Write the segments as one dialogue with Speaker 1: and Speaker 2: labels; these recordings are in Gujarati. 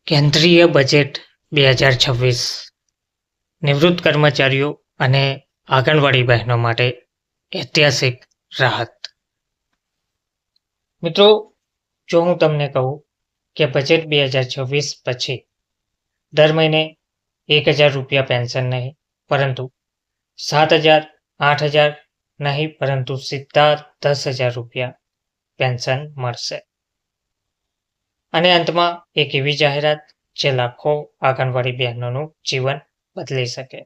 Speaker 1: કેન્દ્રીય બજેટ 2026 નિવૃત્ત કર્મચારીઓ અને આંગણવાડી બહેનો માટે ઐતિહાસિક રાહત. મિત્રો, જો હું તમને કહું કે બજેટ 2026 પછી દર મહિને 1,000 રૂપિયા પેન્શન નહીં, પરંતુ 7,000, 8,000 નહીં, પરંતુ સીધા 10,000 રૂપિયા પેન્શન મળશે. અને અંતમાં એક એવી જાહેરાત જે લાખો આંગણવાડી બહેનોનું જીવન બદલી શકે.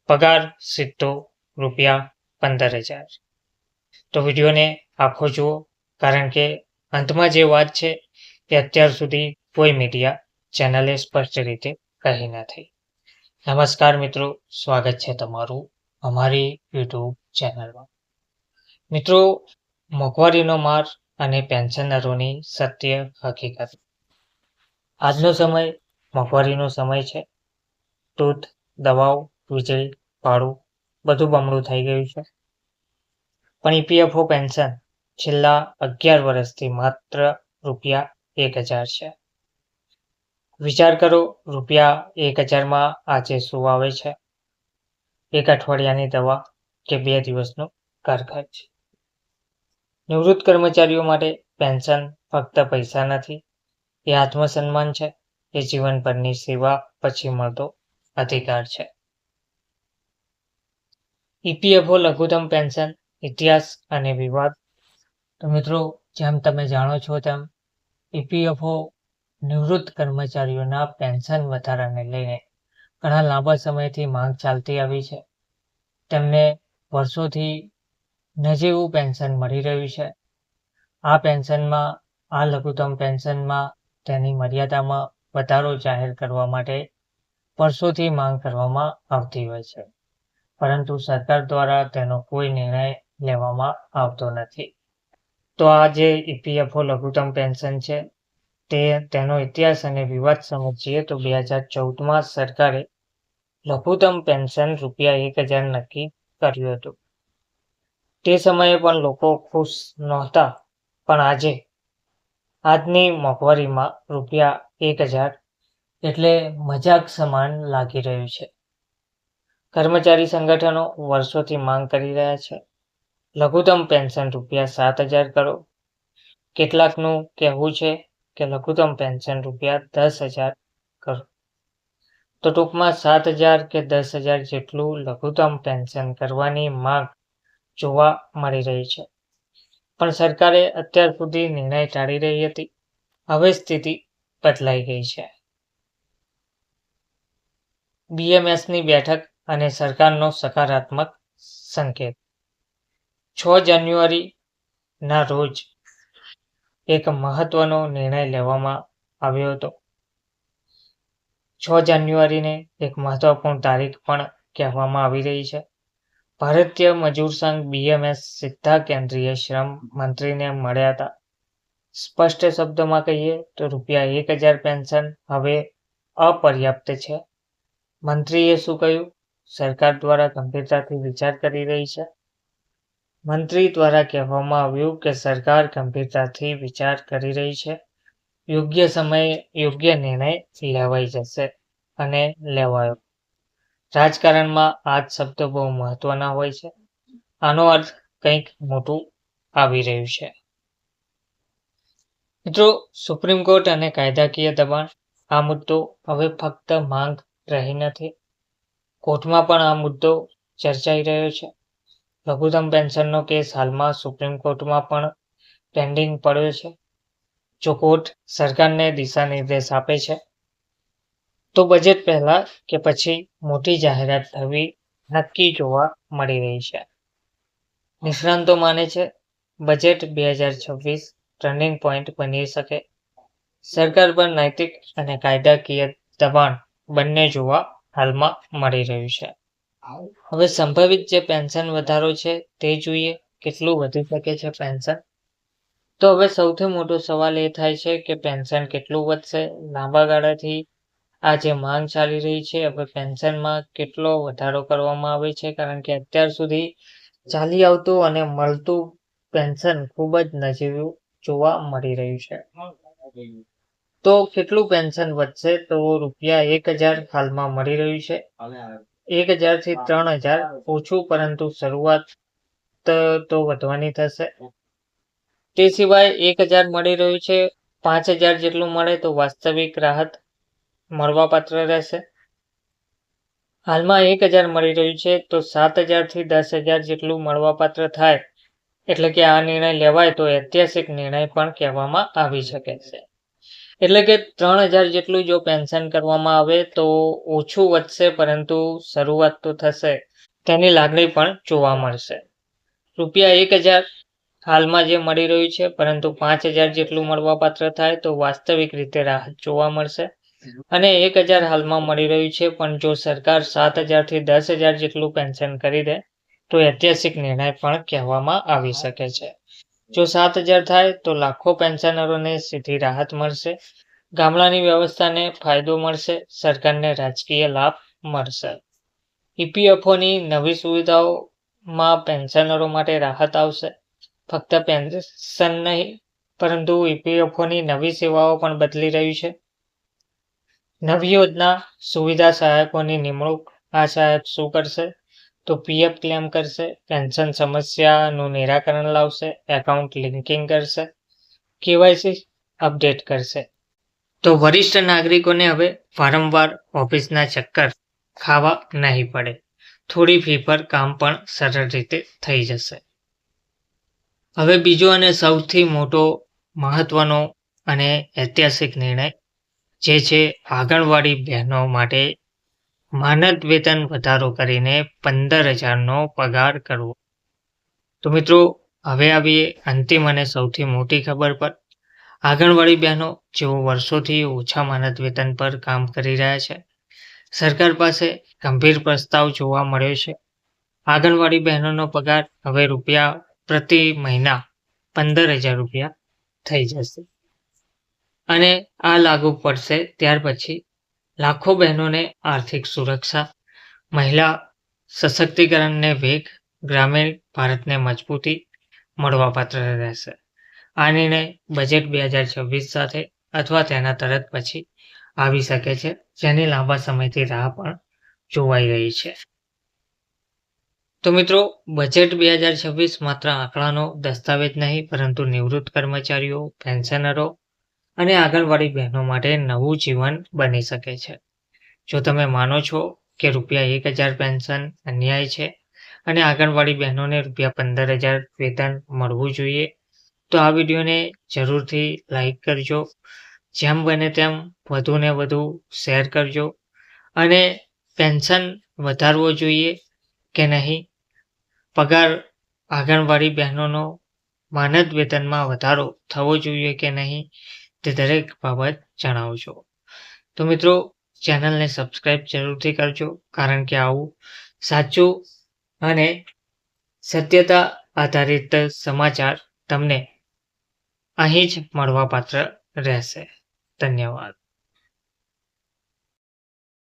Speaker 1: પગાર સીધો ₹15,000. તો વિડીયોને આખો જુઓ, કારણ કે અંતમાં જે વાત છે એ અત્યાર સુધી કોઈ મીડિયા ચેનલે સ્પષ્ટ રીતે કહી નથી. નમસ્કાર મિત્રો, સ્વાગત છે તમારું અમારી યુટ્યુબ ચેનલમાં. મિત્રો, મોંઘવારીનો માર અને પેન્શનરોની સત્ય હકીકત. આજનો સમય મોંઘવારીનો સમય છે. દૂધ, દવાઓ, વીજળી, ભાડું બધું બમણું થઈ ગયું છે. પણ ઈપીએફઓ પેન્શન છેલ્લા 11 વર્ષથી માત્ર ₹1,000 છે. વિચાર કરો, ₹1,000માં આજે શું આવે છે? એક અઠવાડિયાની દવા કે 2 દિવસનો ઘર ખર્ચ. નિવૃત્ત કર્મચારીઓ માટે પેન્શન ફક્ત પૈસા નથી, એ આત્મસન્માન છે. એ જીવનભરની સેવા પછી મળતો અધિકાર છે. ઈપીએફઓ લઘુત્તમ પેન્શન ઇતિહાસ અને વિવાદ. તો મિત્રો, જેમ તમે જાણો છો તેમ ઈપીએફઓ નિવૃત્ત કર્મચારીઓના પેન્શન વધારાને લઈને ઘણા લાંબા સમયથી માંગ ચાલતી આવી છે. તેમને વર્ષોથી નજીવું પેન્શન મળી રહ્યું છે. આ પેન્શનમાં, આ લઘુત્તમ પેન્શનમાં તેની મર્યાદામાં વધારો જાહેર કરવા માટે વર્ષોથી માંગ કરવામાં આવતી હોય છે, પરંતુ સરકાર દ્વારા તેનો કોઈ નિર્ણય લેવામાં આવતો નથી. તો આ જે ઈપીએફઓ લઘુત્તમ પેન્શન છે તેનો ઇતિહાસ અને વિવાદ સમજીએ તો 2014માં સરકારે લઘુત્તમ પેન્શન ₹1,000 નક્કી કર્યું હતું. તે સમયે પણ લોકો ખુશ નહોતા, પણ આજની મોંઘવારીમાં ₹1,000 એટલે મજાક સમાન લાગી રહ્યું છે. કર્મચારી સંગઠનો વર્ષોથી માંગ કરી રહ્યા છે. લઘુત્તમ પેન્શન ₹7,000 કરો. કેટલાકનું કહેવું છે કે લઘુત્તમ પેન્શન ₹10,000 કરો. તો ટૂંકમાં 7,000 કે 10,000 જેટલું લઘુત્તમ પેન્શન કરવાની માંગ જોવા મળી રહી છે. પણ સરકારે અત્યાર સુધી નિર્ણય ટાળી રહી હતી. હવે સ્થિતિ બદલાઈ ગઈ છે. બીએમએસની બેઠક અને સરકારનો સકારાત્મક સંકેત. 6 જાન્યુઆરીના રોજ એક મહત્વનો નિર્ણય લેવામાં આવ્યો હતો. 6 જાન્યુઆરીને એક મહત્વપૂર્ણ તારીખ પણ કહેવામાં આવી રહી છે. ભારતીય મજૂર સંઘ બીએમએસ સીધા કેન્દ્રીય શ્રમ મંત્રીને મળ્યા હતા. સ્પષ્ટ શબ્દોમાં કહીએ તો ₹1,000 પેન્શન હવે અપર્યાપ્ત છે. મંત્રીએ શું કહ્યું? સરકાર દ્વારા ગંભીરતાથી વિચાર કરી રહી છે. મંત્રી દ્વારા કહેવામાં આવ્યું કે સરકાર ગંભીરતાથી વિચાર કરી રહી છે. યોગ્ય સમયે યોગ્ય નિર્ણય લેવાઈ જશે અને લેવાયો. રાજકારણમાં આ જ શબ્દો બહુ મહત્વના હોય છે. આનો અર્થ કંઈક મોટું આવી રહ્યું છે. મિત્રો, સુપ્રીમ કોર્ટ અને કાયદાકીય દબાણ. આ મુદ્દો હવે ફક્ત માંગ રહી નથી. કોર્ટમાં પણ આ મુદ્દો ચર્ચાઈ રહ્યો છે. લઘુત્તમ પેન્શનનો કેસ હાલમાં સુપ્રીમ કોર્ટમાં પણ પેન્ડિંગ પડ્યો છે. જો કોર્ટ સરકારને દિશા નિર્દેશ આપે છે તો બજેટ પહેલા કે પછી મોટી જાહેરાત થવી નક્કી જોવા મળી રહી છે. નિષ્ણાંતો માને છે બજેટ 2026 ટર્નિંગ પોઈન્ટ બની શકે. સરકાર પર નૈતિક અને કાયદાકીય દબાણ બંને જોવા હાલમાં મળી રહ્યું છે. હવે સંભવિત જે પેન્શન વધારો છે તે જોઈએ. કેટલું વધી શકે છે પેન્શન? તો હવે સૌથી મોટો સવાલ એ થાય છે કે પેન્શન કેટલું વધશે? લાંબા ગાળાથી આ જે માંગ ચાલી રહી છે, હવે પેન્શનમાં કેટલો વધારો કરવામાં આવે છે, કારણ કે અત્યાર સુધી ચાલી આવતું અને મળતું પેન્શન ખૂબ જ નજીવું જોવા મળી રહ્યું છે. તો કેટલું પેન્શન વધશે? તો રૂપિયા 1000 હાલમાં મળી રહ્યું છે. 1000 થી 3000 ઓછું, પરંતુ શરૂઆત તો વધવાની થશે. તે સિવાય 1000 મળી રહ્યું છે, 5000 જેટલું મળે તો વાસ્તવિક રાહત મળવાપાત્ર રહેશે. હાલમાં 1000 મળી રહ્યું છે, તો 7000 થી 10000 જેટલું મળવાપાત્ર થાય, એટલે કે આ નિર્ણય લેવાય તો ઐતિહાસિક નિર્ણય પણ કહેવામાં આવી શકે છે. એટલે કે 3000 જેટલું જો પેન્શન કરવામાં આવે તો ઓછું વધશે, પરંતુ શરૂઆત તો થશે, તેની લાગણી પણ જોવા મળશે. રૂપિયા 1000 હાલમાં જે મળી રહ્યું છે, પરંતુ 5000 જેટલું મળવાપાત્ર થાય તો વાસ્તવિક રીતે રાહત જોવા મળશે. અને 1000 હાલમાં મળી રહ્યું છે, પણ જો સરકાર 7000 થી 10000 જેટલું પેન્શન કરી દે તો ઐતિહાસિક નિર્ણય પણ કહેવામાં આવી શકે છે. જો 7000 થાય તો લાખો પેન્શનરોને સીધી રાહત મળશે, ગામડાની વ્યવસ્થાને ફાયદો મળશે, સરકારને રાજકીય લાભ મળશે. ઈપીએફઓની નવી સુવિધાઓમાં પેન્શનરો માટે રાહત આવશે. ફક્ત પેન્શન નહીં, પરંતુ ઈપીએફઓની નવી સેવાઓ પણ બદલી રહી છે. નવી યોજના સુવિધા સહાયકોની નિમણૂક. આ સહાયક શું કરશે? તો પીએફ ક્લેમ કરશે, પેન્શન સમસ્યાનું નિરાકરણ લાવશે, એકાઉન્ટ લિંકિંગ કરશે, કેવાયસી અપડેટ કરશે. તો વરિષ્ઠ નાગરિકોને હવે વારંવાર ઓફિસના ચક્કર ખાવા નહીં પડે. થોડી ફી પર કામ પણ સરળ રીતે થઈ જશે. હવે બીજો અને સૌથી મોટો, મહત્વનો અને ઐતિહાસિક નિર્ણય જે છે આંગણવાડી બહેનો માટે માનદ વેતન વધારો કરીને 15000નો પગાર કરવો. તો મિત્રો, હવે આવીએ અંતિમ અને સૌથી મોટી ખબર પર. આંગણવાડી બહેનો જેઓ વર્ષોથી ઓછા માનદ વેતન પર કામ કરી રહ્યા છે, સરકાર પાસે ગંભીર પ્રસ્તાવ જોવા મળ્યો છે. આંગણવાડી બહેનોનો પગાર હવે પ્રતિ મહિના 15000 રૂપિયા થઈ જશે. અને આ લાગુ પડશે ત્યાર પછી લાખો બહેનોને આર્થિક સુરક્ષા, મહિલા સશક્તિકરણને વેગ, ગ્રામીણ ભારતને મજબૂતી મળવાપાત્ર રહેશે. આ નિર્ણય બજેટ 2026 સાથે અથવા તેના તરત પછી આવી શકે છે, જેની લાંબા સમયથી રાહ પણ જોવાઈ રહી છે. તો મિત્રો, બજેટ 2026 માત્ર આંકડાનો દસ્તાવેજ નહીં, પરંતુ નિવૃત્ત કર્મચારીઓ, પેન્શનરો અને આંગણવાડી બહેનો માટે નવું જીવન બની શકે છે. જો તમે માનો છો કે રૂપિયા 1000 પેન્શન અન્યાય છે અને આંગણવાડી બહેનોને રૂપિયા 15000 વેતન મળવું જોઈએ, તો આ વિડીયોને જરૂરથી લાઈક કરજો. જેમ બને તેમ વધુને વધુ શેર કરજો. અને પેન્શન વધારવો જોઈએ કે નહીં, પગાર આંગણવાડી બહેનોનો માનદ વેતનમાં વધારો થવો જોઈએ કે નહીં, તે દરેક બાબત જણાવજો. તો મિત્રો, ચેનલને સબસ્ક્રાઈબ જરૂરથી કરજો, કારણ કે આવું સાચું અને સત્યતા આધારિત સમાચાર તમને અહીં જ મળવાપાત્ર રહેશે. ધન્યવાદ.